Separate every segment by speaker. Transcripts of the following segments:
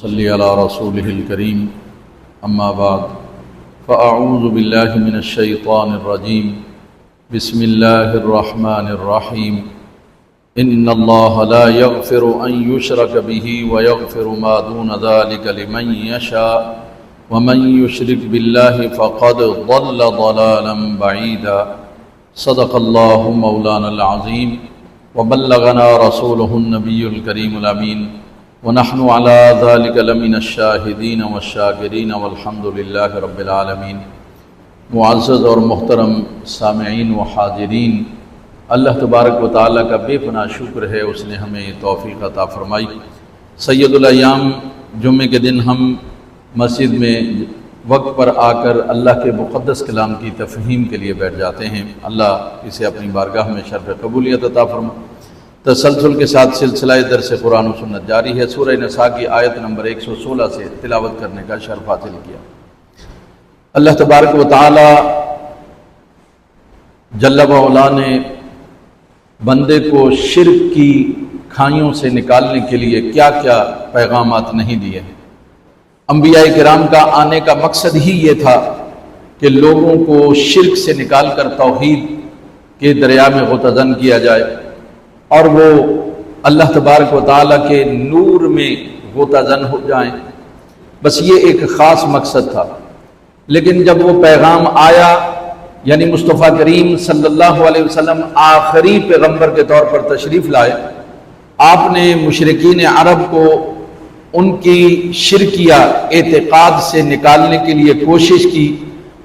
Speaker 1: صلی علی رسولہ الکریم اما بعد فاعوذ باللہ من الشیطان الرجیم بسم اللہ الرحمن الرحیم ان اللہ لا یغفر ان یشرک بہ ویغفر ما دون ذلک لمن یشاء ومن یشرک باللہ فقد ضل ضلالا بعیدا صدق اللہ مولانا العظیم وبلغنا رسولہ النبی الکریم الامین ونحن على ذلك لمن الشاہدین والشاکرین والحمد للہ رب العالمین۔ معزز اور محترم سامعین و حاضرین، اللہ تبارک و تعالیٰ کا بے پناہ شکر ہے، اس نے ہمیں توفیق عطا فرمائی۔ سید الایام جمعے کے دن ہم مسجد میں وقت پر آ کر اللہ کے مقدس کلام کی تفہیم کے لیے بیٹھ جاتے ہیں۔ اللہ اسے اپنی بارگاہ میں شرف قبولیت عطا فرمائے۔ تسلسل کے ساتھ سلسلہ درس قرآن و سنت جاری ہے۔ سورہ نساء کی آیت نمبر 116 سے تلاوت کرنے کا شرف حاصل کیا۔ اللہ تبارک و تعالی جل و علا نے بندے کو شرک کی کھائیوں سے نکالنے کے لیے کیا کیا پیغامات نہیں دیے۔ انبیاء کرام کا آنے کا مقصد ہی یہ تھا کہ لوگوں کو شرک سے نکال کر توحید کے دریا میں غوطہ کیا جائے اور وہ اللہ تبارک و تعالیٰ کے نور میں غوطہ زن ہو جائیں۔ بس یہ ایک خاص مقصد تھا، لیکن جب وہ پیغام آیا، یعنی مصطفیٰ کریم صلی اللہ علیہ وسلم آخری پیغمبر کے طور پر تشریف لائے، آپ نے مشرکین عرب کو ان کی شرکیہ اعتقاد سے نکالنے کے لیے کوشش کی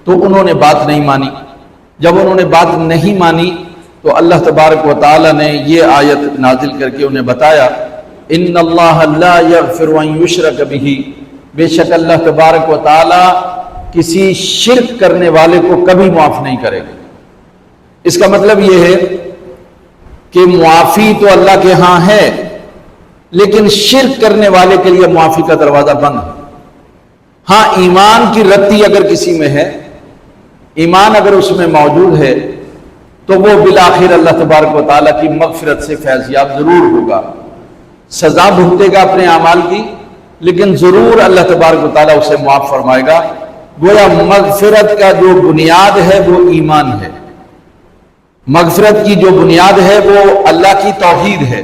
Speaker 1: تو انہوں نے بات نہیں مانی۔ جب انہوں نے بات نہیں مانی تو اللہ تبارک و تعالی نے یہ آیت نازل کر کے انہیں بتایا، ان اللہ لا یغفر ان یشرک بہ، بے شک اللہ تبارک و تعالی کسی شرک کرنے والے کو کبھی معاف نہیں کرے گا۔ اس کا مطلب یہ ہے کہ معافی تو اللہ کے ہاں ہے، لیکن شرک کرنے والے کے لیے معافی کا دروازہ بند ہے۔ ہاں، ایمان کی رتی اگر کسی میں ہے، ایمان اگر اس میں موجود ہے تو وہ بالآخر اللہ تبارک و تعالیٰ کی مغفرت سے فیض یاب ضرور ہوگا، سزا بھگتے گا اپنے اعمال کی، لیکن ضرور اللہ تبارک و تعالیٰ اسے معاف فرمائے گا۔ گویا مغفرت کا جو بنیاد ہے وہ ایمان ہے، مغفرت کی جو بنیاد ہے وہ اللہ کی توحید ہے۔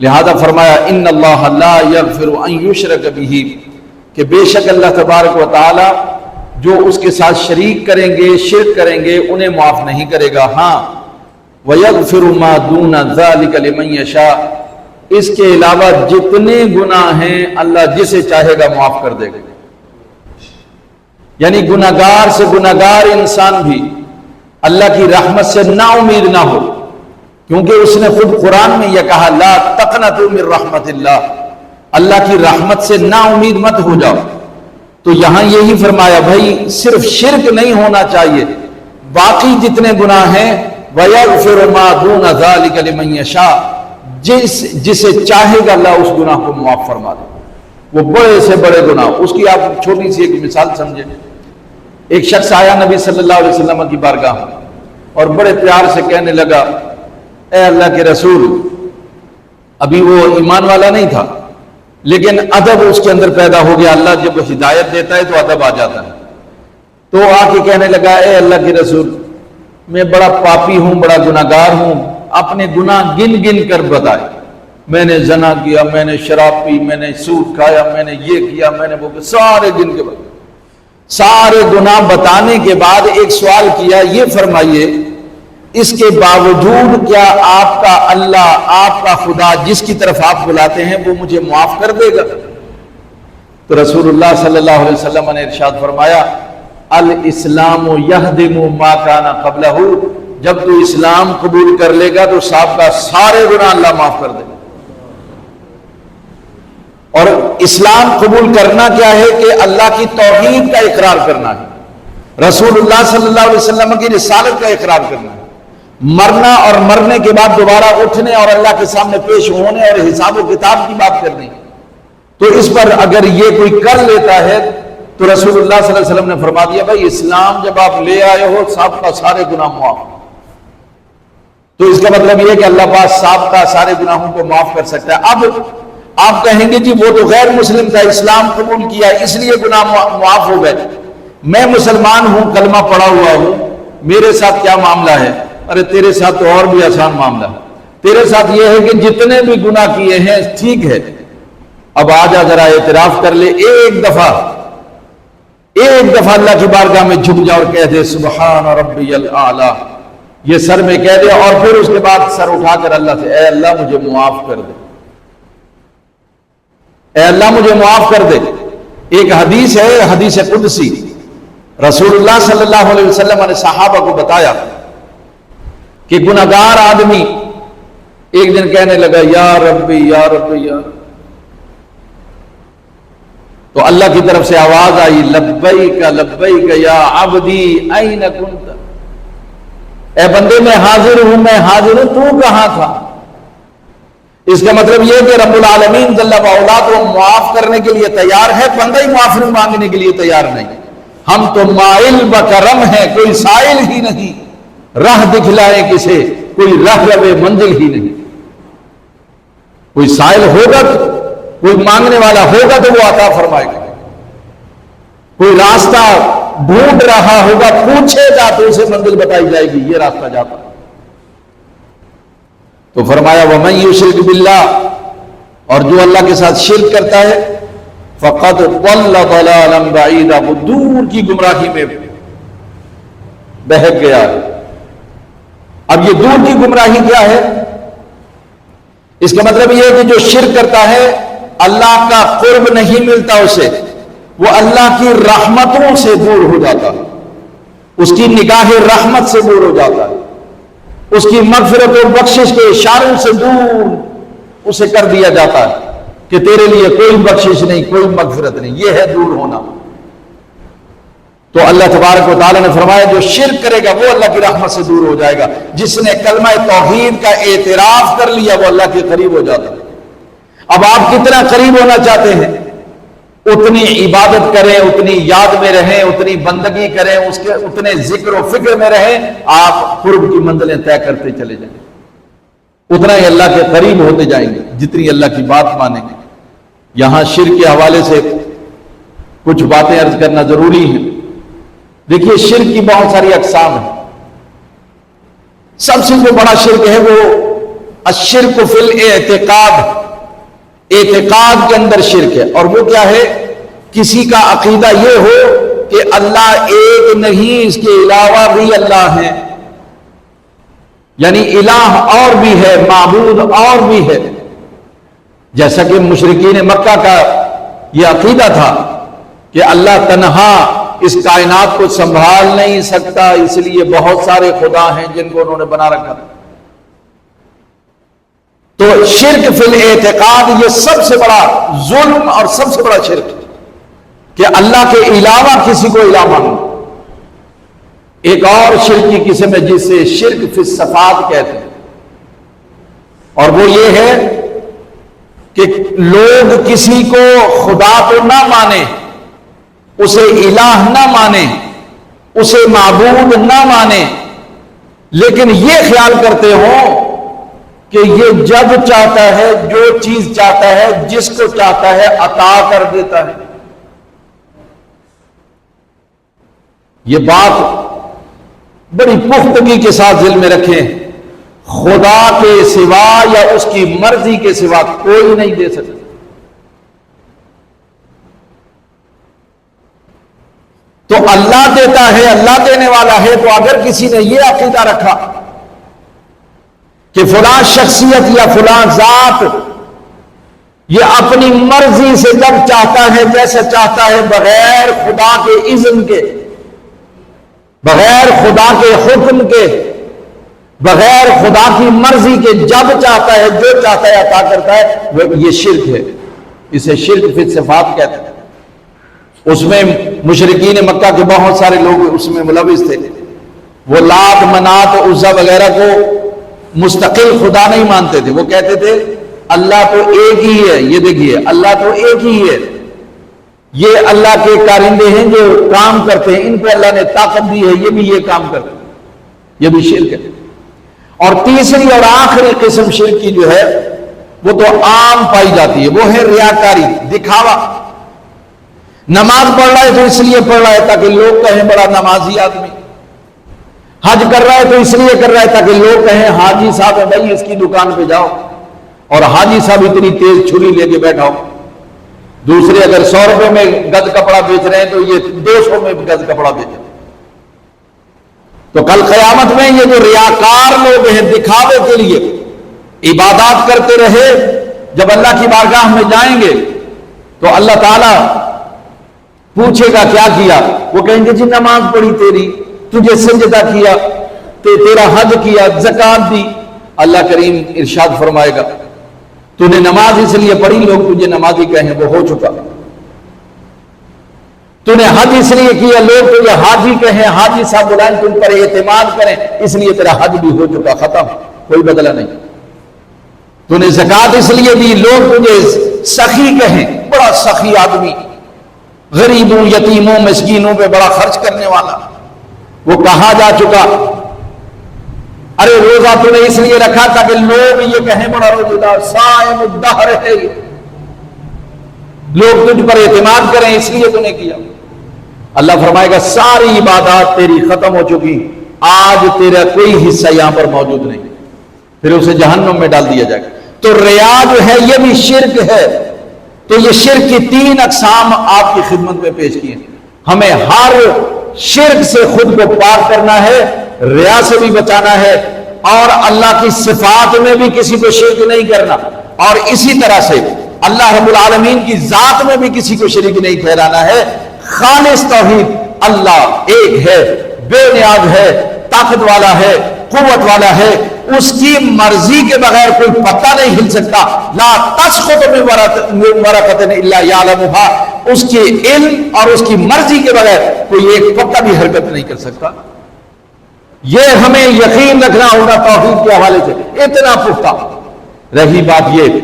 Speaker 1: لہذا فرمایا ان اللہ لا یغفر ان یشرک بہ، کہ بے شک اللہ تبارک و تعالیٰ جو اس کے ساتھ شریک کریں گے، شرک کریں گے، انہیں معاف نہیں کرے گا۔ ہاں، وَيَغْفِرُ مَا دُونَ ذَلِكَ لِمَنْ يَشَاءُ، اس کے علاوہ جتنے گناہ ہیں اللہ جسے چاہے گا معاف کر دے گا۔ یعنی گناہگار سے گناہگار انسان بھی اللہ کی رحمت سے نا امید نہ ہو، کیونکہ اس نے خود قرآن میں یہ کہا، لا تقنطوا من رحمت اللہ، اللہ کی رحمت سے نا امید مت ہو جاؤ۔ تو یہاں یہی فرمایا، بھائی صرف شرک نہیں ہونا چاہیے، باقی جتنے گناہ ہیں وَيَغْفِرُ مَا دُونَ ذَلِكَ لِمَنْ يَشَاءُ، جسے چاہے گا اللہ اس گناہ کو معاف فرما دے۔ وہ بڑے سے بڑے گناہ، اس کی آپ چھوٹی سی ایک مثال سمجھیں۔ ایک شخص آیا نبی صلی اللہ علیہ وسلم کی بارگاہ اور بڑے پیار سے کہنے لگا، اے اللہ کے رسول، ابھی وہ ایمان والا نہیں تھا لیکن ادب اس کے اندر پیدا ہو گیا۔ اللہ جب ہدایت دیتا ہے تو ادب آ جاتا ہے۔ تو آ کے کہنے لگا، اے اللہ کے رسول، میں بڑا پاپی ہوں، بڑا گناہگار ہوں، اپنے گناہ گن گن کر بتائے۔ میں نے زنا کیا، میں نے شراب پی، میں نے سود کھایا، میں نے یہ کیا، میں نے وہ کیا، سارے گن کے بتائے۔ سارے گناہ بتانے کے بعد ایک سوال کیا، یہ فرمائیے اس کے باوجود کیا آپ کا اللہ، آپ کا خدا جس کی طرف آپ بلاتے ہیں وہ مجھے معاف کر دے گا؟ تو رسول اللہ صلی اللہ علیہ وسلم نے ارشاد فرمایا، الاسلام یہدم ما کان قبلہ، جب تو اسلام قبول کر لے گا تو سابقہ سارے گناہ اللہ معاف کر دے گا۔ اور اسلام قبول کرنا کیا ہے کہ اللہ کی توحید کا اقرار کرنا ہے، رسول اللہ صلی اللہ علیہ وسلم کی رسالت کا اقرار کرنا ہے، مرنا اور مرنے کے بعد دوبارہ اٹھنے اور اللہ کے سامنے پیش ہونے اور حساب و کتاب کی بات کرنی۔ تو اس پر اگر یہ کوئی کر لیتا ہے تو رسول اللہ صلی اللہ علیہ وسلم نے فرما دیا، بھائی اسلام جب آپ لے آئے ہو سابقہ سارے گناہ معاف۔ تو اس کا مطلب یہ کہ اللہ پاک سابقہ سارے گناہوں کو معاف کر سکتا ہے۔ اب آپ کہیں گے جی وہ تو غیر مسلم تھا، اسلام قبول کیا اس لیے گناہ معاف ہو گئے، میں مسلمان ہوں، کلمہ پڑھا ہوا ہوں، میرے ساتھ کیا معاملہ ہے؟ ارے تیرے ساتھ تو اور بھی آسان معاملہ ہے، تیرے ساتھ یہ ہے کہ جتنے بھی گناہ کیے ہیں ٹھیک ہے، اب آجا ذرا اعتراف کر لے، ایک دفعہ اللہ کی بارگاہ میں جھک جا اور کہہ دے سبحان ربی الاعلی، یہ سر میں کہہ دے، اور پھر اس کے بعد سر اٹھا کر اللہ سے، اے اللہ مجھے معاف کر دے، اے اللہ مجھے معاف کر دے۔ ایک حدیث ہے، حدیث قدسی، رسول اللہ صلی اللہ علیہ وسلم نے صحابہ کو بتایا کہ گناہگار آدمی ایک دن کہنے لگا یا ربی یا ربی یا ربی، تو اللہ کی طرف سے آواز آئی لبیک لبیک یا عبدی این کنت، اے بندے میں حاضر ہوں، میں حاضر ہوں، تو کہاں تھا؟ اس کا مطلب یہ کہ رب العالمین جل وعلا کو معاف کرنے کے لیے تیار ہے، بندہ ہی معافی مانگنے کے لیے تیار نہیں۔ ہم تو مائل بکرم ہیں، کوئی سائل ہی نہیں، راہ دکھلائے کسے، کوئی راہ رہے منزل ہی نہیں۔ کوئی سائل ہوگا، کوئی مانگنے والا ہوگا تو وہ عطا فرمائے گا، کوئی راستہ ڈھونڈ رہا ہوگا پوچھے گا تو اسے منزل بتائی جائے گی، یہ راستہ جاتا۔ تو فرمایا وَمَن يُشْرِكْ بِاللَّهِ، اور جو اللہ کے ساتھ شرک کرتا ہے فَقَدْ ضَلَّ ضَلَالًا بَعِيدًا، وہ دور کی گمراہی میں بہک گیا۔ اب یہ دور کی گمراہی کیا ہے؟ اس کا مطلب یہ ہے کہ جو شرک کرتا ہے اللہ کا قرب نہیں ملتا اسے، وہ اللہ کی رحمتوں سے دور ہو جاتا ہے، اس کی نگاہ رحمت سے دور ہو جاتا ہے، اس کی مغفرت و بخشش کے اشاروں سے دور اسے کر دیا جاتا ہے کہ تیرے لیے کوئی بخشش نہیں، کوئی مغفرت نہیں، یہ ہے دور ہونا۔ تو اللہ تبارک و تعالیٰ نے فرمایا جو شرک کرے گا وہ اللہ کی رحمت سے دور ہو جائے گا، جس نے کلمہ توحید کا اعتراف کر لیا وہ اللہ کے قریب ہو جاتا ہے۔ اب آپ کتنا قریب ہونا چاہتے ہیں، اتنی عبادت کریں، اتنی یاد میں رہیں، اتنی بندگی کریں، اس کے اتنے ذکر و فکر میں رہیں، آپ قرب کی منزلیں طے کرتے چلے جائیں، اتنا ہی اللہ کے قریب ہوتے جائیں گے جتنی اللہ کی بات مانیں گے۔ یہاں شرک کے حوالے سے کچھ باتیں عرض کرنا ضروری ہیں۔ دیکھیے شرک کی بہت ساری اقسام ہیں، سب سے جو بڑا شرک ہے وہ الشرک فی الاعتقاد، اعتقاد کے اندر شرک ہے، اور وہ کیا ہے؟ کسی کا عقیدہ یہ ہو کہ اللہ ایک نہیں، اس کے علاوہ بھی اللہ ہے، یعنی الہ اور بھی ہے، معبود اور بھی ہے، جیسا کہ مشرکین مکہ کا یہ عقیدہ تھا کہ اللہ تنہا اس کائنات کو سنبھال نہیں سکتا، اس لیے بہت سارے خدا ہیں جن کو انہوں نے بنا رکھا۔ تو شرک فی الاعتقاد یہ سب سے بڑا ظلم اور سب سے بڑا شرک کہ اللہ کے علاوہ کسی کو الہ مانو۔ ایک اور شرک کی قسم ہے جس سے شرک فی الصفات کہتے ہیں، اور وہ یہ ہے کہ لوگ کسی کو خدا تو نہ مانے، اسے الہ نہ مانے، اسے معبود نہ مانے، لیکن یہ خیال کرتے ہوں کہ یہ جب چاہتا ہے، جو چیز چاہتا ہے، جس کو چاہتا ہے عطا کر دیتا ہے۔ یہ بات بڑی پختگی کے ساتھ ذہن میں رکھیں، خدا کے سوا یا اس کی مرضی کے سوا کوئی نہیں دے سکتا۔ تو اللہ دیتا ہے، اللہ دینے والا ہے، تو اگر کسی نے یہ عقیدہ رکھا کہ فلاں شخصیت یا فلاں ذات یہ اپنی مرضی سے جب چاہتا ہے جیسا چاہتا ہے، بغیر خدا کے اذن کے، بغیر خدا کے حکم کے، بغیر خدا کی مرضی کے جب چاہتا ہے، جو چاہتا ہے عطا کرتا ہے، وہ یہ شرک ہے، اسے شرک فی الصفات کہتے ہیں۔ اس میں مشرکین مکہ کے بہت سارے لوگ اس میں ملوث تھے، وہ لات منات عزا وغیرہ کو مستقل خدا نہیں مانتے تھے، وہ کہتے تھے اللہ تو ایک ہی ہے، یہ دیکھیے اللہ تو ایک ہی ہے، یہ اللہ کے کارندے ہیں جو کام کرتے ہیں، ان کو اللہ نے طاقت دی ہے، یہ بھی یہ کام کرتے ہیں، یہ بھی شرک ہے۔ اور تیسری اور آخری قسم شرک کی جو ہے وہ تو عام پائی جاتی ہے، وہ ہے ریاکاری، دکھاوا۔ نماز پڑھ رہا ہے تو اس لیے پڑھ رہا ہے تاکہ لوگ کہیں بڑا نمازی آدمی، حج کر رہا ہے تو اس لیے کر رہا ہے تاکہ لوگ کہیں حاجی صاحب ہے بھائی اس کی دکان پہ جاؤ، اور حاجی صاحب اتنی تیز چھری لے کے بیٹھا ہو۔ دوسرے اگر 100 روپے میں گز کپڑا بیچ رہے ہیں تو یہ 200 میں گز کپڑا بیچ رہے ہیں۔ تو کل قیامت میں یہ جو ریاکار لوگ ہیں دکھاوے کے لیے عبادات کرتے رہے، جب اللہ کی بارگاہ میں جائیں گے تو اللہ تعالیٰ پوچھے گا کیا کیا؟ وہ کہیں گے جی نماز پڑھی تیری، تجھے سجدہ کیا، تیرا حج کیا، زکات دی۔ اللہ کریم ارشاد فرمائے گا تو نے نماز اس لیے پڑھی لوگ تجھے نمازی کہیں، وہ ہو چکا۔ تو نے حج اس لیے کیا لوگ تجھے حاجی کہیں، حاجی صاحب بلائیں تم پر اعتماد کریں، اس لیے تیرا حج بھی ہو چکا، ختم، کوئی بدلہ نہیں۔ تو نے زکات اس لیے دی لوگ تجھے سخی کہیں، بڑا سخی آدمی، غریبوں یتیموں مسکینوں پہ بڑا خرچ کرنے والا، وہ کہا جا چکا۔ ارے روزہ تو نے اس لیے رکھا تاکہ لوگ یہ کہیں بڑا روزہ دار، صائم الدہر ہے، لوگ تجھ پر اعتماد کریں اس لیے تو نے کیا۔ اللہ فرمائے گا ساری عبادات تیری ختم ہو چکی، آج تیرا کوئی حصہ یہاں پر موجود نہیں، پھر اسے جہنم میں ڈال دیا جائے گا۔ تو ریا جو ہے یہ بھی شرک ہے۔ تو یہ شرک کی 3 اقسام آپ کی خدمت میں پیش کی ہیں۔ ہمیں ہر شرک سے خود کو پاک کرنا ہے، ریا سے بھی بچانا ہے، اور اللہ کی صفات میں بھی کسی کو شرک نہیں کرنا، اور اسی طرح سے اللہ رب العالمین کی ذات میں بھی کسی کو شریک نہیں ٹھہرانا ہے۔ خالص توحید، اللہ ایک ہے، بے نیاز ہے، طاقت والا ہے، قوت والا ہے، اس کی مرضی کے بغیر کوئی پتا نہیں ہل سکتا۔ لا تسقط من ورقۃ الا یعلمها، اس کے علم اور اس کی مرضی کے بغیر کوئی ایک پتا بھی حرکت نہیں کر سکتا۔ یہ ہمیں یقین رکھنا ہوگا توحید کے حوالے سے اتنا پختہ۔ رہی بات یہ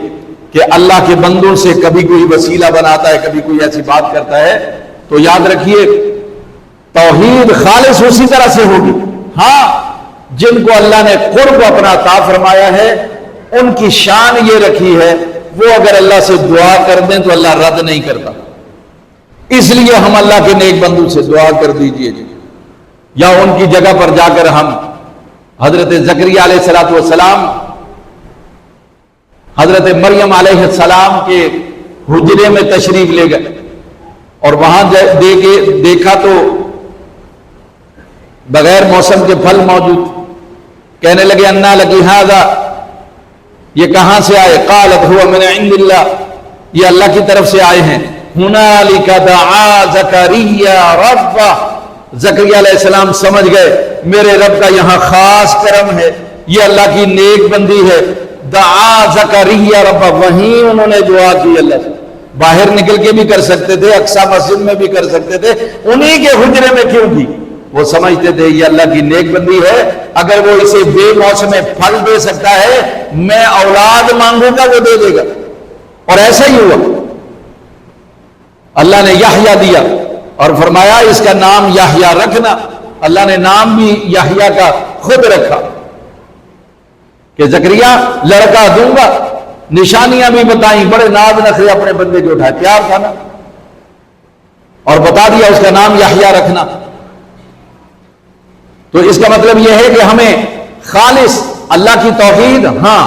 Speaker 1: کہ اللہ کے بندوں سے کبھی کوئی وسیلہ بناتا ہے، کبھی کوئی ایسی بات کرتا ہے، تو یاد رکھیے توحید خالص اسی طرح سے ہوگی۔ ہاں جن کو اللہ نے قرب اپنا عطا فرمایا ہے ان کی شان یہ رکھی ہے، وہ اگر اللہ سے دعا کر دیں تو اللہ رد نہیں کرتا، اس لیے ہم اللہ کے نیک بندوں سے دعا کر دیجئے جی، یا ان کی جگہ پر جا کر ہم حضرت زکریا علیہ السلام، حضرت مریم علیہ السلام کے حجرے میں تشریف لے گئے، اور وہاں دیکھا تو بغیر موسم کے پھل موجود، کہنے لگے انا لکی ھذا، یہ کہاں سے آئے؟ قالت هو من عند اللہ، یہ اللہ کی طرف سے آئے ہیں۔ ہنالک دعا زکریا ربہ، زکریا علیہ السلام سمجھ گئے میرے رب کا یہاں خاص کرم ہے، یہ اللہ کی نیک بندی ہے۔ دعا زکریا ربہ، وہیں انہوں نے دعا کی اللہ سے، باہر نکل کے بھی کر سکتے تھے، اقصی مسجد میں بھی کر سکتے تھے، انہی کے حجرے میں کیوں کی؟ وہ سمجھتے تھے یہ اللہ کی نیک بندی ہے، اگر وہ اسے بے موسم پھل دے سکتا ہے، میں اولاد مانگوں گا وہ دے دے گا، اور ایسا ہی ہوا۔ اللہ نے یحییٰ دیا اور فرمایا اس کا نام یحییٰ رکھنا، اللہ نے نام بھی یحییٰ کا خود رکھا کہ زکریا لڑکا دوں گا، نشانیاں بھی بتائیں، بڑے ناز نخرے اپنے بندے جو اٹھائے، پیار تھا نا، اور بتا دیا اس کا نام یحییٰ رکھنا۔ تو اس کا مطلب یہ ہے کہ ہمیں خالص اللہ کی توحید، ہاں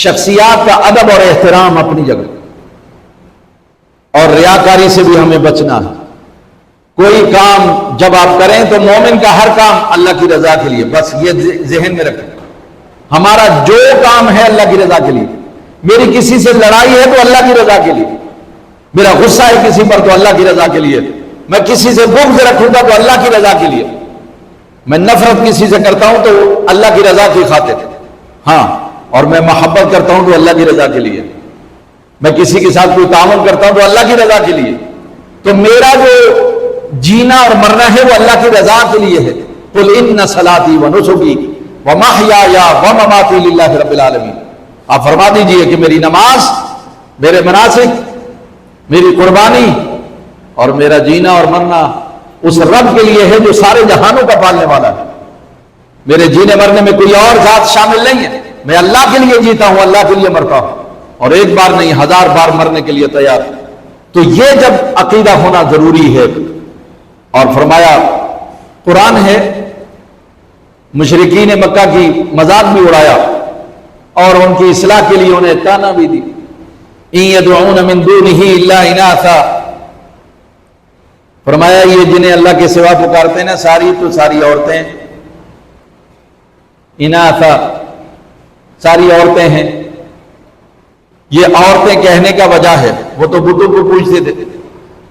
Speaker 1: شخصیات کا ادب اور احترام اپنی جگہ، اور ریاکاری سے بھی ہمیں بچنا ہے۔ کوئی کام جب آپ کریں تو مومن کا ہر کام اللہ کی رضا کے لیے، بس یہ ذہن میں رکھیں، ہمارا جو کام ہے اللہ کی رضا کے لیے۔ میری کسی سے لڑائی ہے تو اللہ کی رضا کے لیے، میرا غصہ ہے کسی پر تو اللہ کی رضا کے لیے، میں کسی سے بغض رکھوں گا تو اللہ کی رضا کے لیے، میں نفرت کسی سے کرتا ہوں تو اللہ کی رضا کی خاطر، ہاں، اور میں محبت کرتا ہوں تو اللہ کی رضا کے لیے، میں کسی کے ساتھ کوئی تعاون کرتا ہوں تو اللہ کی رضا کے لیے۔ تو میرا جو جینا اور مرنا ہے وہ اللہ کی رضا کے لیے ہے۔ قل ان صلاتی و نسکی و محیای و مماتی للہ رب العالمین، آپ فرما دیجئے کہ میری نماز، میرے مناسک، میری قربانی اور میرا جینا اور مرنا اس رب کے لیے ہے جو سارے جہانوں کا پالنے والا ہے۔ میرے جینے مرنے میں کوئی اور ذات شامل نہیں ہے، میں اللہ کے لیے جیتا ہوں، اللہ کے لیے مرتا ہوں۔ اور ایک بار نہیں 1000 بار مرنے کے لیے تیار. تو یہ جب عقیدہ ہونا ضروری ہے. اور فرمایا قرآن ہے مشرکین مکہ کی مذاق بھی اڑایا اور ان کی اصلاح کے لیے انہیں تانا بھی دی. ان يدعون من دونه الا اناثا، فرمایا یہ جنہیں اللہ کے سوا پکارتے ہیں نا ساری تو ساری عورتیں، اناثا ساری عورتیں ہیں. یہ عورتیں کہنے کا وجہ ہے، وہ تو بتوں کو پوچھتے تھے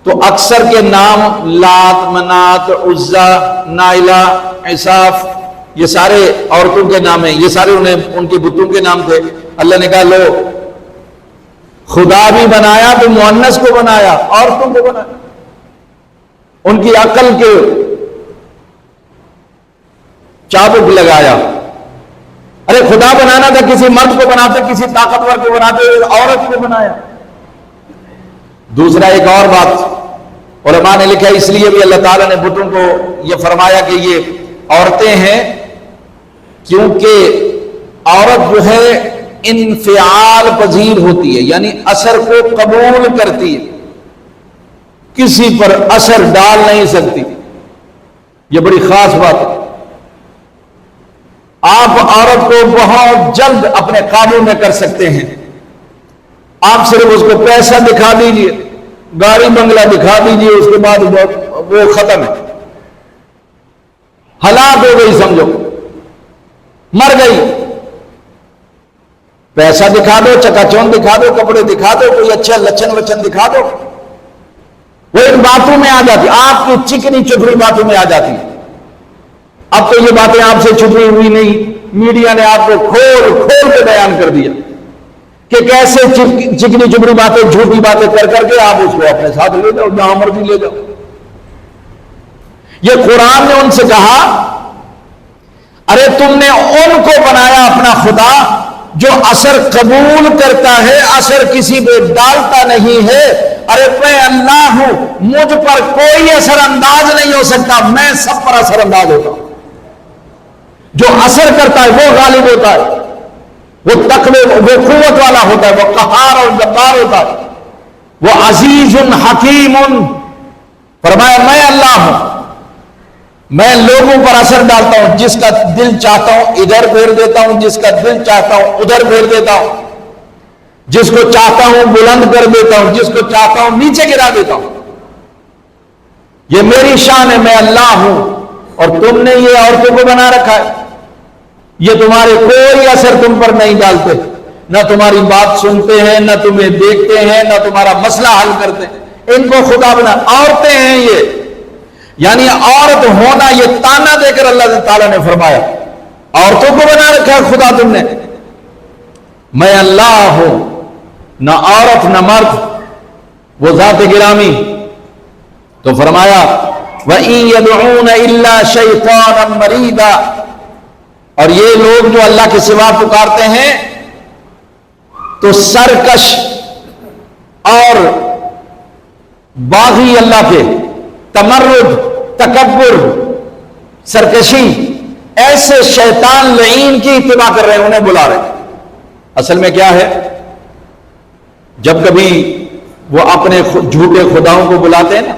Speaker 1: تو اکثر کے نام لات، منات، عزا، نائلہ، عصاف، یہ سارے عورتوں کے نام ہیں. یہ سارے ان کے بتوں کے نام تھے. اللہ نے کہا لو خدا بھی بنایا تو مؤنث کو بنایا، عورتوں کو بنایا. ان کی عقل کے چابک لگایا. ارے خدا بنانا تھا کسی مرد کو بناتے، کسی طاقتور کو بناتے، عورت کو بنایا. دوسرا ایک اور بات علماء نے لکھا، اس لیے بھی اللہ تعالیٰ نے بتوں کو یہ فرمایا کہ یہ عورتیں ہیں کیونکہ عورت جو ہے انفعال پذیر ہوتی ہے، یعنی اثر کو قبول کرتی ہے، کسی پر اثر ڈال نہیں سکتی. یہ بڑی خاص بات ہے. آپ عورت کو بہت جلد اپنے قابو میں کر سکتے ہیں. آپ صرف اس کو پیسہ دکھا دیجئے، گاڑی بنگلہ دکھا دیجئے، اس کے بعد وہ ختم ہے، ہلاک ہو گئی، سمجھو مر گئی. پیسہ دکھا دو، چکا چوند دکھا دو، کپڑے دکھا دو، کوئی اچھا لچن وچن دکھا دو، وہ ان باتوں میں آ جاتی، آپ کی چکنی چپڑی باتوں میں آ جاتی. اب تو یہ باتیں آپ سے چھپی ہوئی نہیں، میڈیا نے آپ کو کھول کھول کے بیان کر دیا کہ کیسے چکنی چپڑی باتیں، جھوٹی باتیں کر کر کے آپ اس کو اپنے ساتھ لے جاؤ، جہاں مرضی لے جاؤ. یہ قرآن نے ان سے کہا ارے تم نے ان کو بنایا اپنا خدا جو اثر قبول کرتا ہے، اثر کسی پہ ڈالتا نہیں ہے. ارے میں اللہ ہوں، مجھ پر کوئی اثر انداز نہیں ہو سکتا، میں سب پر اثر انداز ہوتا ہوں. جو اثر کرتا ہے وہ غالب ہوتا ہے، وہ تقوی، وہ قوت والا ہوتا ہے، وہ قہار اور جبار ہوتا ہے، وہ عزیز حکیم. فرمایا میں اللہ ہوں، میں لوگوں پر اثر ڈالتا ہوں، جس کا دل چاہتا ہوں ادھر پھیر دیتا ہوں، جس کا دل چاہتا ہوں ادھر پھیر دیتا ہوں، جس کو چاہتا ہوں بلند کر دیتا ہوں، جس کو چاہتا ہوں نیچے گرا دیتا ہوں. یہ میری شان ہے، میں اللہ ہوں. اور تم نے یہ عورتوں کو بنا رکھا ہے، یہ تمہارے کوئی اثر تم پر نہیں ڈالتے، نہ تمہاری بات سنتے ہیں، نہ تمہیں دیکھتے ہیں، نہ تمہارا مسئلہ حل کرتے ہیں. ان کو خدا بنا. عورتیں ہیں یہ، یعنی عورت ہونا یہ تانا دے کر اللہ تعالیٰ نے فرمایا عورتوں کو بنا رکھا ہے خدا تم نے. میں اللہ ہوں، نہ عورت نہ مرد، وہ ذات گرامی. تو فرمایا وَإِن يَدْعُونَ إِلَّا شَيْطَانًا مَرِيدًا، اور یہ لوگ جو اللہ کے سوا پکارتے ہیں تو سرکش اور باغی اللہ کے، تمرد، تکبر، سرکشی، ایسے شیطان لعین کی اتباع کر رہے ہیں، انہیں بلا رہے ہیں. اصل میں کیا ہے، جب کبھی وہ اپنے جھوٹے خداؤں کو بلاتے ہیں نا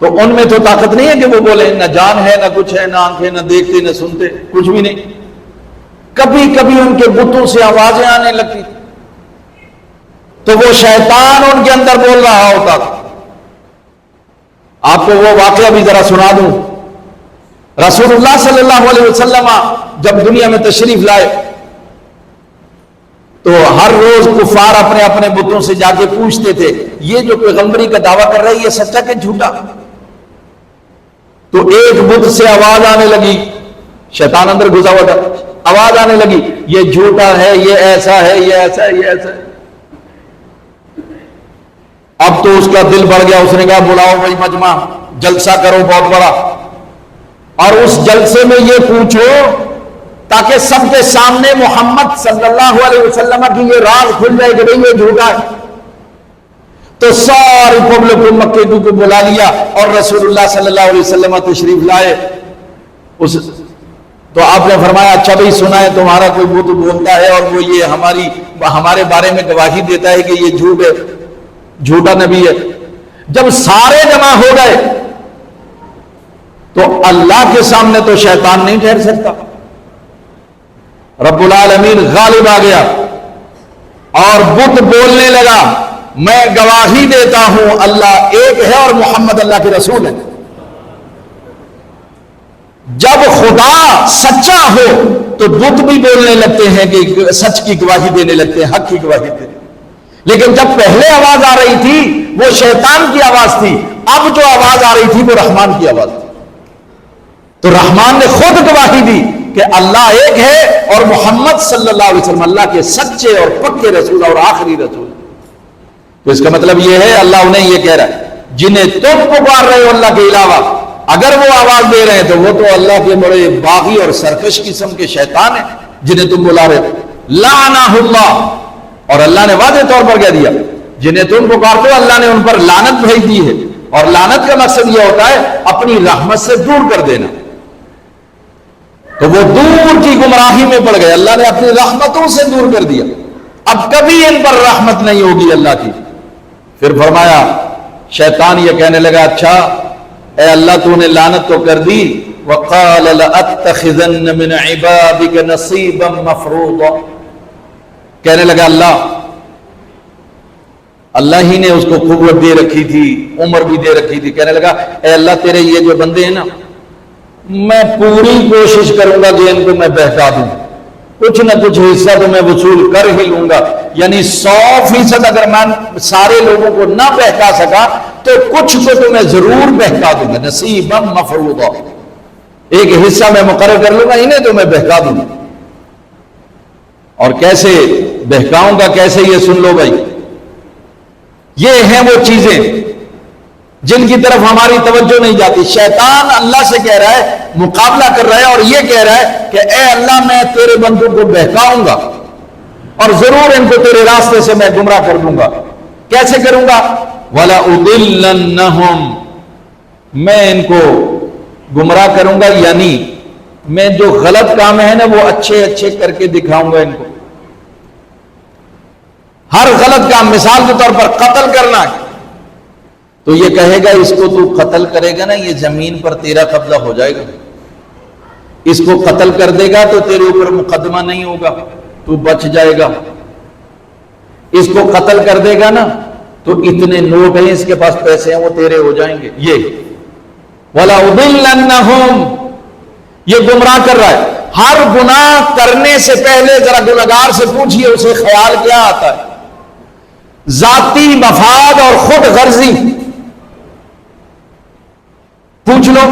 Speaker 1: تو ان میں تو طاقت نہیں ہے کہ وہ بولیں، نہ جان ہے، نہ کچھ ہے، نہ آنکھیں، نہ دیکھتے نہ سنتے، کچھ بھی نہیں. کبھی کبھی ان کے بتوں سے آوازیں آنے لگتی تو وہ شیطان ان کے اندر بول رہا ہوتا تھا. آپ کو وہ واقعہ بھی ذرا سنا دوں. رسول اللہ صلی اللہ علیہ وسلم جب دنیا میں تشریف لائے تو ہر روز کفار اپنے اپنے بتوں سے جا کے پوچھتے تھے یہ جو پیغمبری کا دعویٰ کر رہے ہیں یہ سچا کہ جھوٹا. تو ایک بت سے آواز آنے لگی، شیطان اندر گھسا ہوا تھا، آواز آنے لگی یہ جھوٹا ہے، یہ ایسا ہے، یہ ایسا ہے، یہ ایسا ہے. اب تو اس کا دل بڑھ گیا، اس نے کہا بلاؤ بھائی مجمع، جلسہ کرو بہت بڑا، اور اس جلسے میں یہ پوچھو تاکہ سب کے سامنے محمد صلی اللہ علیہ وسلم کی یہ راز کھل جائے کہ بھئی یہ جھوٹا ہے. تو ساری پبلک کو مکے کو بلا لیا اور رسول اللہ صلی اللہ علیہ وسلم تشریف لائے. تو آپ نے فرمایا اچھا بھائی سنا ہے تمہارا کوئی وہ تو بولتا ہے اور وہ یہ ہمارے بارے میں گواہی دیتا ہے کہ یہ جھوٹ ہے، جھوٹا نبی ہے۔ جب سارے جمع ہو گئے تو اللہ کے سامنے تو شیطان نہیں ٹھہر سکتا، رب العالمین غالب آ گیا اور بت بولنے لگا میں گواہی دیتا ہوں اللہ ایک ہے اور محمد اللہ کے رسول ہے۔ جب خدا سچا ہو تو بت بھی بولنے لگتے ہیں کہ سچ کی گواہی دینے لگتے ہیں، حق کی گواہی دینے، لیکن جب پہلے آواز آ رہی تھی وہ شیطان کی آواز تھی، اب جو آواز آ رہی تھی وہ رحمان کی آواز تھی۔ تو رحمان نے خود گواہی دی کہ اللہ ایک ہے اور محمد صلی اللہ علیہ وسلم اللہ کے سچے اور پکے رسول اور آخری رسول۔ تو اس کا مطلب یہ ہے اللہ انہیں یہ کہہ رہا ہے جنہیں تم پکار رہے ہو اللہ کے علاوہ، اگر وہ آواز دے رہے ہیں تو وہ تو اللہ کے بڑے باغی اور سرکش قسم کے شیطان ہیں جنہیں تم بلا رہے ہو۔ لعنہ اللہ، اور اللہ نے واضح طور پر کہہ دیا جنہیں تم پکارتے ہو اللہ نے ان پر لعنت بھیج دی ہے، اور لعنت کا مقصد یہ ہوتا ہے اپنی رحمت سے دور کر دینا۔ تو وہ دور کی گمراہی میں پڑ گئے، اللہ نے اپنی رحمتوں سے دور کر دیا، اب کبھی ان پر رحمت نہیں ہوگی اللہ کی۔ پھر فرمایا شیطان یہ کہنے لگا اچھا اے اللہ تو نے لعنت تو کر دی، وَقَالَ لَأَتَّخِذَنَّ مِنْ عِبَادِكَ نَصِيبًا مَفْرُوضًا، کہنے لگا اللہ ہی نے اس کو قوت دے رکھی تھی، عمر بھی دے رکھی تھی، کہنے لگا اے اللہ تیرے یہ جو بندے ہیں نا میں پوری کوشش کروں گا کہ ان کو میں بہکا دوں، کچھ نہ کچھ حصہ تو میں وصول کر ہی لوں گا، یعنی 100% اگر میں سارے لوگوں کو نہ بہکا سکا تو کچھ کو میں ضرور بہکا دوں گا، نصیبا مفروضا، ایک حصہ میں مقرر کر لوں گا، انہیں تو میں بہکا دوں گا۔ اور کیسے بہکاؤں گا کیسے یہ سن لو بھائی، یہ ہیں وہ چیزیں جن کی طرف ہماری توجہ نہیں جاتی۔ شیطان اللہ سے کہہ رہا ہے، مقابلہ کر رہا ہے اور یہ کہہ رہا ہے کہ اے اللہ میں تیرے بندوں کو بہکاؤں گا اور ضرور ان کو تیرے راستے سے میں گمراہ کر دوں گا۔ کیسے کروں گا؟ وَلَأُضِلَّنَّهُمْ، میں ان کو گمراہ کروں گا، یعنی میں جو غلط کام ہے نا وہ اچھے اچھے کر کے دکھاؤں گا ان کو۔ ہر غلط کام، مثال کے طور پر قتل کرنا، تو یہ کہے گا اس کو تو قتل کرے گا نا یہ زمین پر تیرا قبضہ ہو جائے گا، اس کو قتل کر دے گا تو تیرے اوپر مقدمہ نہیں ہوگا، تو بچ جائے گا، اس کو قتل کر دے گا نا تو اتنے لوگ ہیں اس کے پاس پیسے ہیں وہ تیرے ہو جائیں گے۔ یہ وَلَأُضِلَّنَّهُمْ، یہ گمراہ کر رہا ہے۔ ہر گناہ کرنے سے پہلے ذرا گناہگار سے پوچھئے اسے خیال کیا آتا ہے، ذاتی مفاد اور خود غرضی پوچھ لو،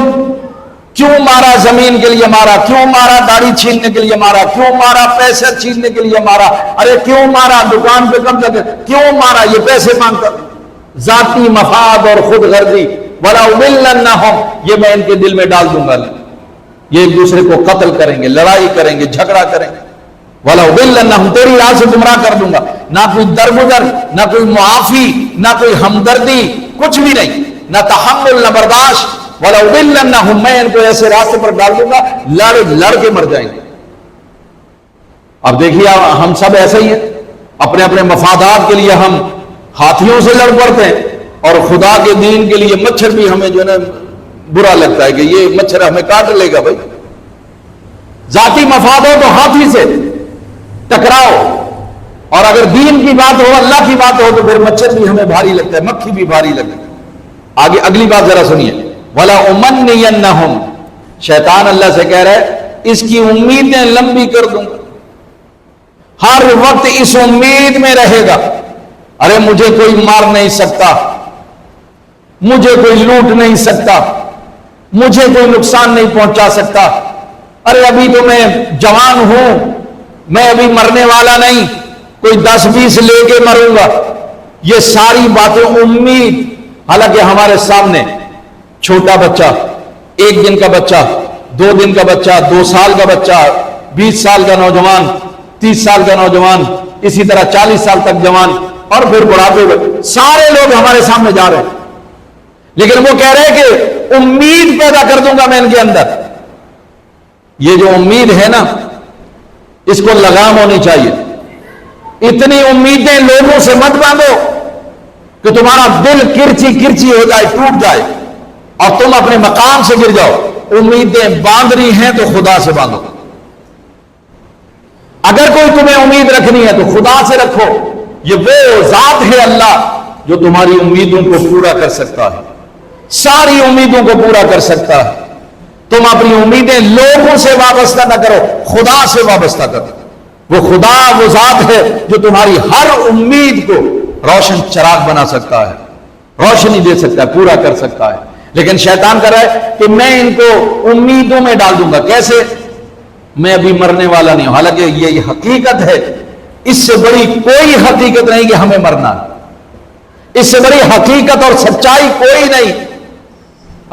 Speaker 1: کیوں مارا زمین کے لیے مارا، کیوں مارا داڑھی چھیننے کے لیے مارا، کیوں مارا پیسے چھیننے کے لیے مارا، ارے کیوں مارا دکان پہ کم کر، کیوں مارا یہ پیسے مانگ کر، ذاتی مفاد اور خود غرضی۔ وَلَأُضِلَّنَّهُمْ، یہ میں ان کے دل میں ڈال دوں گا، یہ ایک دوسرے کو قتل کریں گے، لڑائی کریں گے، جھگڑا کریں گے۔ وَلَأُضِلَّنَّهُمْ، تیری راہ سے گمراہ کر دوں گا، نہ کوئی درگزر، نہ کوئی معافی، نہ کوئی ہمدردی، کچھ بھی نہیں، نہ تحمل، نہ برداشت۔ وَلَأُضِلَّنَّهُمْ، میں ان کو ایسے راستے پر ڈال دوں گا لڑ کے مر جائیں گے۔ اب دیکھیے ہم سب ایسے ہی ہیں، اپنے اپنے مفادات کے لیے ہم ہاتھیوں سے لڑ پڑتے ہیں، اور خدا کے دین کے لیے مچھر بھی ہمیں جو ہے نا برا لگتا ہے کہ یہ مچھر ہمیں کاٹ لے گا۔ بھائی ذاتی مفاد ہو تو ہاتھی سے ٹکراؤ، اور اگر دین کی بات ہو، اللہ کی بات ہو تو پھر مچھر بھی ہمیں بھاری لگتا ہے، مکھی بھی بھاری لگتا ہے۔ آگے اگلی بات ذرا سنیے، وَلَأُمَنِّيَنَّهُمْ، شیطان اللہ سے کہہ رہا ہے اس کی امیدیں لمبی کر دوں گا، ہر وقت اس امید میں رہے گا ارے مجھے کوئی مار نہیں سکتا، مجھے کوئی لوٹ نہیں سکتا، مجھے کوئی نقصان نہیں پہنچا سکتا، ارے ابھی تو میں جوان ہوں، میں ابھی مرنے والا نہیں، کوئی 10-20 لے کے مروں گا۔ یہ ساری باتیں امید، حالانکہ ہمارے سامنے چھوٹا بچہ، 1 دن کا بچہ، 2 دن کا بچہ، 2 سال کا بچہ، 20 سال کا نوجوان، 30 سال کا نوجوان، اسی طرح 40 سال تک جوان، اور پھر بڑھاپے میں سارے لوگ ہمارے سامنے جا رہے ہیں، لیکن وہ کہہ رہے ہیں کہ امید پیدا کر دوں گا میں ان کے اندر یہ جو امید ہے نا، اس کو لگام ہونی چاہیے. اتنی امیدیں لوگوں سے مت باندھو کہ تمہارا دل کرچی کرچی ہو جائے، ٹوٹ جائے اور تم اپنے مقام سے گر جاؤ. امیدیں باندھنی ہیں تو خدا سے باندھو. اگر کوئی تمہیں امید رکھنی ہے تو خدا سے رکھو. یہ وہ ذات ہے اللہ جو تمہاری امیدوں کو پورا کر سکتا ہے، ساری امیدوں کو پورا کر سکتا ہے. تم اپنی امیدیں لوگوں سے وابستہ نہ کرو، خدا سے وابستہ کرو. وہ خدا وہ ذات ہے جو تمہاری ہر امید کو روشن چراغ بنا سکتا ہے، روشنی دے سکتا ہے، پورا کر سکتا ہے. لیکن شیطان کہہ رہا ہے کہ میں ان کو امیدوں میں ڈال دوں گا. کیسے؟ میں ابھی مرنے والا نہیں ہوں. حالانکہ یہ حقیقت ہے. اس سے بڑی کوئی حقیقت نہیں کہ ہمیں مرنا ہے. اس سے بڑی حقیقت اور سچائی کوئی نہیں،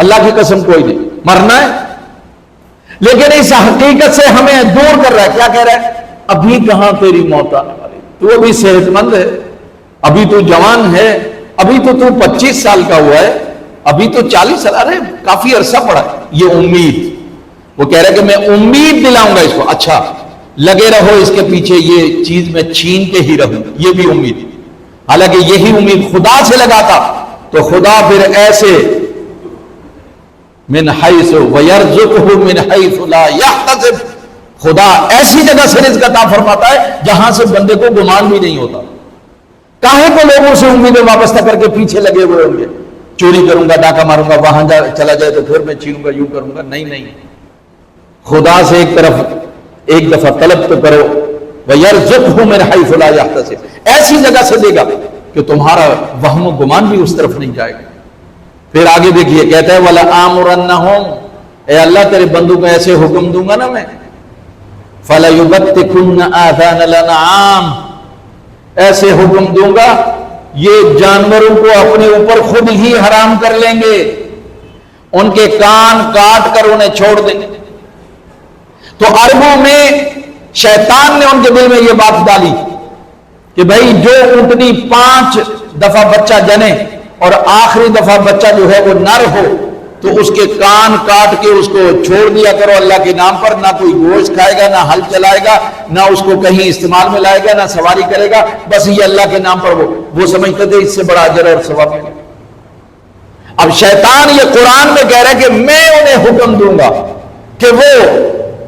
Speaker 1: اللہ کی قسم کوئی نہیں. مرنا ہے، لیکن اس حقیقت سے ہمیں دور کر رہا ہے. کیا کہہ رہا ہے؟ ابھی کہاں تیری موت آنے والی، تو ابھی صحت مند ہے، ابھی تو جوان ہے، ابھی تو 25 سال کا ہوا ہے، ابھی تو 40 سال. ارے کافی عرصہ پڑا ہے. یہ امید. وہ کہہ رہا ہے کہ میں امید دلاؤں گا اس کو. اچھا لگے رہو اس کے پیچھے، یہ چیز میں چھین کے ہی رہوں. یہ بھی امید. حالانکہ یہی امید خدا سے لگاتا تو خدا پھر ایسے من حیث ویرزقہ من حیث لا یحتسب، خدا ایسی جگہ سے رزق عطا فرماتا ہے جہاں سے بندے کو گمان بھی نہیں ہوتا. کاہے کو لوگوں سے امیدیں وابستہ کر کے پیچھے لگے ہوئے ہوں گے؟ چوری کروں گا، ڈاکہ ماروں گا، وہاں چلا جائے تو پھر میں چھینوں گا، یوں کروں گا. نہیں نہیں، خدا سے ایک دفعہ طلب تو کرو. وَيَرْزُقْهُ مِنْ حَيْثُ لَا يَحْتَسِبُ، ایسی جگہ سے دے گا کہ تمہارا وہم و گمان بھی اس طرف نہیں جائے گا. پھر آگے دیکھیے، کہتا ہے وَلَآمُرَنَّهُمْ، اے اللہ تیرے بندوں کو ایسے حکم دوں گا نا میں، فَلَيُبَتِّكُنَّ آذَانَ الْأَنْعَامِ، ایسے حکم دوں گا یہ جانوروں کو اپنے اوپر خود ہی حرام کر لیں گے، ان کے کان کاٹ کر انہیں چھوڑ دیں گے. تو عربوں میں شیطان نے ان کے دل میں یہ بات ڈالی کہ بھائی جو اونٹنی 5 دفعہ بچہ جنے اور آخری دفعہ بچہ جو ہے وہ نر ہو تو اس کے کان کاٹ کے اس کو چھوڑ دیا کرو اللہ کے نام پر. نہ کوئی گوشت کھائے گا، نہ ہل چلائے گا، نہ اس کو کہیں استعمال میں لائے گا، نہ سواری کرے گا. بس یہ اللہ کے نام پر وہ سمجھتے تھے اس سے بڑا اجر اور ثواب ملے. اب شیطان یہ قرآن میں کہہ رہا ہے کہ میں انہیں حکم دوں گا کہ وہ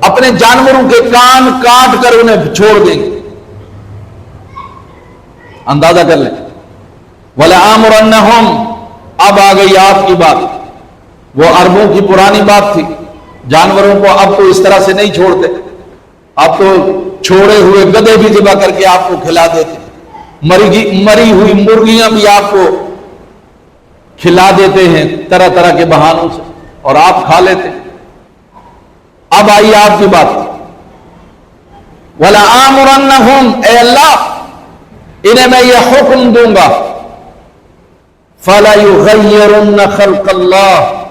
Speaker 1: اپنے جانوروں کے کان کاٹ کر انہیں چھوڑ دیں گے. اندازہ کر لیں. وَلَآمُرَنَّهُمْ، اب آ گئی آپ کی بات. وہ عربوں کی پرانی بات تھی. جانوروں کو اب تو اس طرح سے نہیں چھوڑتے. اب تو چھوڑے ہوئے گدھے بھی ذبح کر کے آپ کو کھلا دیتے، مری ہوئی مرغیاں بھی آپ کو کھلا دیتے ہیں طرح طرح کے بہانوں سے اور آپ کھا لیتے. اب آئی آپ کی بات. وَلَآمُرَنَّهُمْ، اے اللہ انہیں میں یہ حکم دوں گا، فَلَيُغَيِّرُنَّ خَلْقَ اللَّهِ،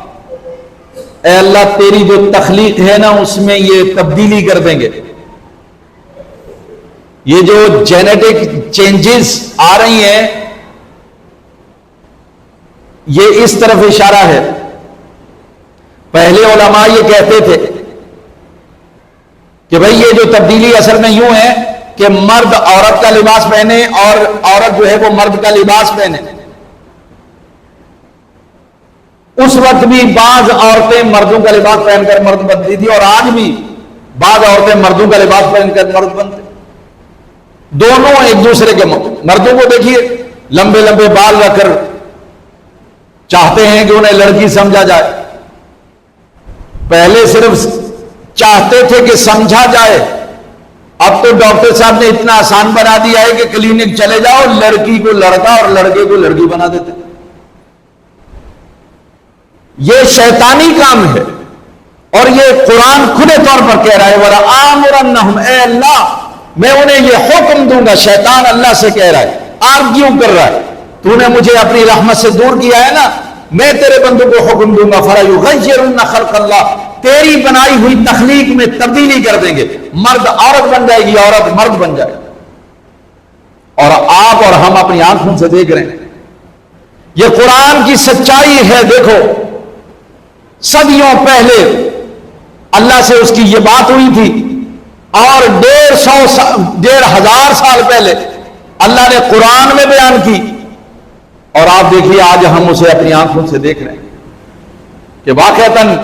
Speaker 1: اے اللہ تیری جو تخلیق ہے نا اس میں یہ تبدیلی کر دیں گے. یہ جو جینیٹک چینجز آ رہی ہیں یہ اس طرف اشارہ ہے. پہلے علماء یہ کہتے تھے کہ بھئی یہ جو تبدیلی اصل میں یوں ہے کہ مرد عورت کا لباس پہنے اور عورت جو ہے وہ مرد کا لباس پہنے. اس وقت بھی بعض عورتیں مردوں کا لباس پہن کر مرد بنتی تھی اور آج بھی بعض عورتیں مردوں کا لباس پہن کر مرد بنتے. دونوں ایک دوسرے کے. مردوں کو دیکھیے لمبے لمبے بال رکھ کر چاہتے ہیں کہ انہیں لڑکی سمجھا جائے. پہلے صرف چاہتے تھے کہ سمجھا جائے، اب تو ڈاکٹر صاحب نے اتنا آسان بنا دیا ہے کہ کلینک چلے جاؤ لڑکی کو لڑکا اور لڑکے کو لڑکی بنا دیتے. یہ شیطانی کام ہے اور یہ قرآن کھلے طور پر کہہ رہا ہے وَلَآمُرَنَّهُمْ، اے اللہ میں انہیں یہ حکم دوں گا. شیطان اللہ سے کہہ رہا ہے، آرگیو کر رہا ہے، تو نے مجھے اپنی رحمت سے دور کیا ہے نا، میں تیرے بندوں کو حکم دوں گا فَلَيُغَيِّرُنَّ خَلْقَ اللَّهِ، تیری بنائی ہوئی تخلیق میں تبدیلی کر دیں گے. مرد عورت بن جائے گی، عورت مرد بن جائے گی. اور آپ اور ہم اپنی آنکھوں سے دیکھ رہے ہیں. یہ قرآن کی سچائی ہے. دیکھو صدیوں پہلے اللہ سے اس کی یہ بات ہوئی تھی، اور 1,500 سال پہلے اللہ نے قرآن میں بیان کی، اور آپ دیکھیے آج ہم اسے اپنی آنکھوں سے دیکھ رہے ہیں کہ واقعتاً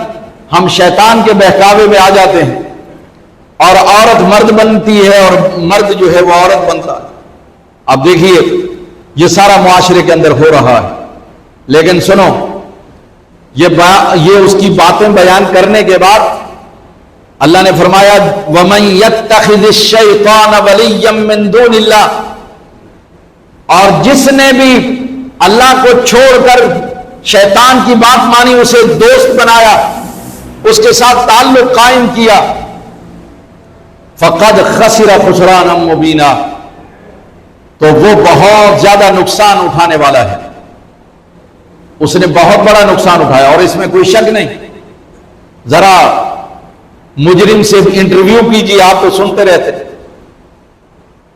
Speaker 1: ہم شیطان کے بہکاوے میں آ جاتے ہیں، اور عورت مرد بنتی ہے اور مرد جو ہے وہ عورت بنتا ہے۔ اب دیکھیے یہ سارا معاشرے کے اندر ہو رہا ہے، لیکن سنو، یہ اس کی باتیں بیان کرنے کے بعد اللہ نے فرمایا وَمَن يَتَّخِذِ الشَّيْطَانَ وَلِيًّا مِّن دُونِ اللَّهِ، اور جس نے بھی اللہ کو چھوڑ کر شیطان کی بات مانی، اسے دوست بنایا، اس کے ساتھ تعلق قائم کیا، فَقَدْ خَسِرَ خُسْرَانًا مُبِينًا، تو وہ بہت زیادہ نقصان اٹھانے والا ہے، اس نے بہت بڑا نقصان اٹھایا، اور اس میں کوئی شک نہیں۔ ذرا مجرم سے انٹرویو کیجیے، آپ تو سنتے رہتے،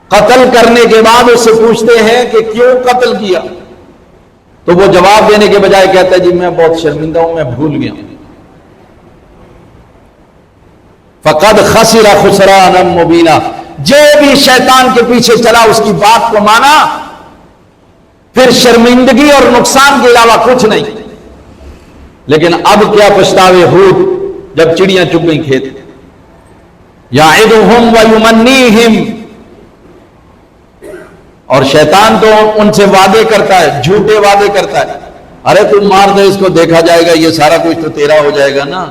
Speaker 1: قتل کرنے کے بعد اس سے پوچھتے ہیں کہ کیوں قتل کیا، تو وہ جواب دینے کے بجائے کہتا ہے جی میں بہت شرمندہ ہوں، میں بھول گیا ہوں۔ فقد خسر خسرانا مبینا، جو بھی شیطان کے پیچھے چلا، اس کی بات کو مانا، پھر شرمندگی اور نقصان کے علاوہ کچھ نہیں۔ لیکن اب کیا پچھتاوے ہود جب چڑیاں چگ گئیں کھیت، یعدہم ویمنیہم، اور شیطان تو ان سے وعدے کرتا ہے، جھوٹے وعدے کرتا ہے، ارے تم مار دے اس کو، دیکھا جائے گا یہ سارا کچھ تو تیرا ہو جائے گا نا،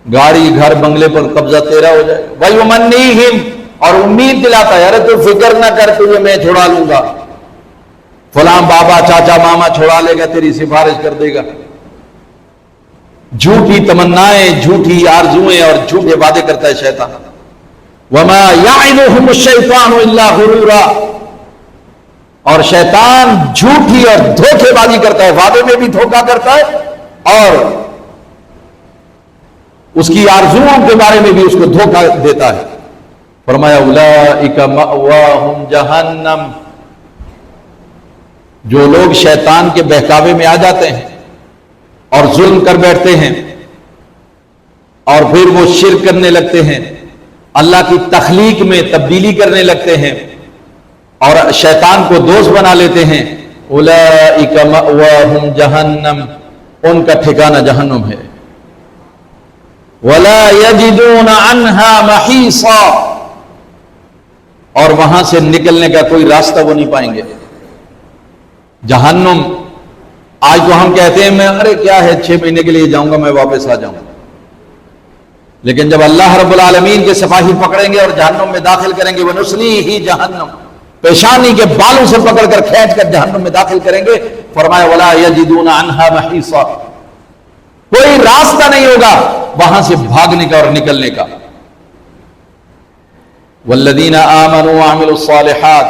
Speaker 1: گاڑی گھر بنگلے پر قبضہ تیرا ہو جائے گا، ویمنیہم، اور امید دلاتا ہے ارے تو فکر نہ کر، تجھے میں چھڑا لوں گا، فلاں بابا چاچا ماما چھوڑا لے گا، تیری سفارش کر دے گا۔ جھوٹی تمنائیں، جھوٹی آرزوئیں اور جھوٹے وعدے کرتا ہے شیطان۔ وما یعدہم الشیطان الا غرورا، اور شیطان جھوٹی اور دھوکے بازی کرتا ہے، وعدے میں بھی دھوکا کرتا ہے اور اس کی آرزوؤں کے بارے میں بھی اس کو دھوکا دیتا ہے۔ فرمایا اولئک مأواہم جہنم، جو لوگ شیطان کے بہکاوے میں آ جاتے ہیں اور ظلم کر بیٹھتے ہیں، اور پھر وہ شرک کرنے لگتے ہیں، اللہ کی تخلیق میں تبدیلی کرنے لگتے ہیں اور شیطان کو دوست بنا لیتے ہیں، اولئک مأواہم جہنم، ان کا ٹھکانہ جہنم ہے، ولا یجدون عنہا محیصا، اور وہاں سے نکلنے کا کوئی راستہ وہ نہیں پائیں گے۔ جہنم، آج تو ہم کہتے ہیں میں ارے کیا ہے 6 مہینے کے لیے جاؤں گا، میں واپس آ جاؤں گا، لیکن جب اللہ رب العالمین کے سپاہی پکڑیں گے اور جہنم میں داخل کریں گے، وَنُصْلِيهِ جہنم، پیشانی کے بالوں سے پکڑ کر کھینچ کر جہنم میں داخل کریں گے، فرمایا وَلَا يَجِدُونَ عَنْهَا مَحِيصًا، کوئی راستہ نہیں ہوگا وہاں سے بھاگنے کا اور نکلنے کا۔ وَالَّذِينَ آمَنُوا وَعَمِلُوا الصَّالِحَاتِ،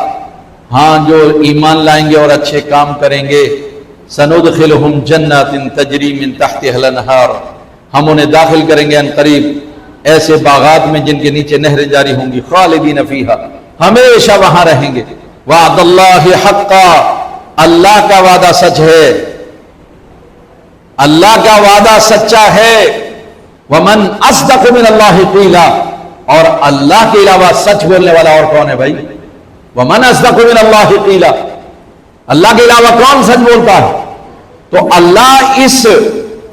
Speaker 1: ہاں جو ایمان لائیں گے اور اچھے کام کریں گے، سَنُدْخِلُهُمْ جَنَّاتٍ تَجْرِي مِن تَحْتِهَا الْأَنْهَارُ، ہم انہیں داخل کریں گے ان قریب ایسے باغات میں جن کے نیچے نہریں جاری ہوں گی، خالدین فیہا، ہمیشہ وہاں رہیں گے۔ وعد اللہ حقا، اللہ کا وعدہ سچ ہے، اللہ کا وعدہ سچا ہے۔ ومن اصدق من اللہ قیلا، اور اللہ کے علاوہ سچ بولنے والا اور کون ہے بھائی؟ ومن اصدق من اللہ قیلا، اللہ کے علاوہ کون سچ بولتا ہے؟ تو اللہ اس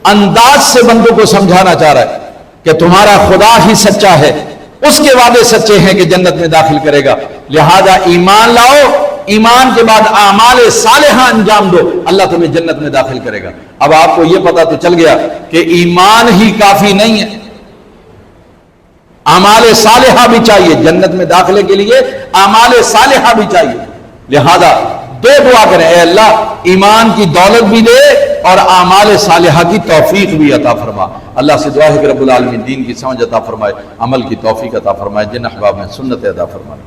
Speaker 1: انداز سے بندوں کو سمجھانا چاہ رہا ہے کہ تمہارا خدا ہی سچا ہے، اس کے وعدے سچے ہیں کہ جنت میں داخل کرے گا، لہذا ایمان لاؤ، ایمان کے بعد اعمال صالحہ انجام دو، اللہ تمہیں جنت میں داخل کرے گا۔ اب آپ کو یہ پتا تو چل گیا کہ ایمان ہی کافی نہیں ہے، اعمال صالحہ بھی چاہیے، جنت میں داخلے کے لیے اعمال صالحہ بھی چاہیے۔ لہذا دو دعا کریں، اے اللہ ایمان کی دولت بھی دے اور اعمال صالحہ کی توفیق بھی عطا فرما۔ اللہ سے دعا ہے کہ رب العالمین دین کی سمجھ عطا فرمائے، عمل کی توفیق عطا فرمائے، جن احباب میں سنت عطا فرمائے۔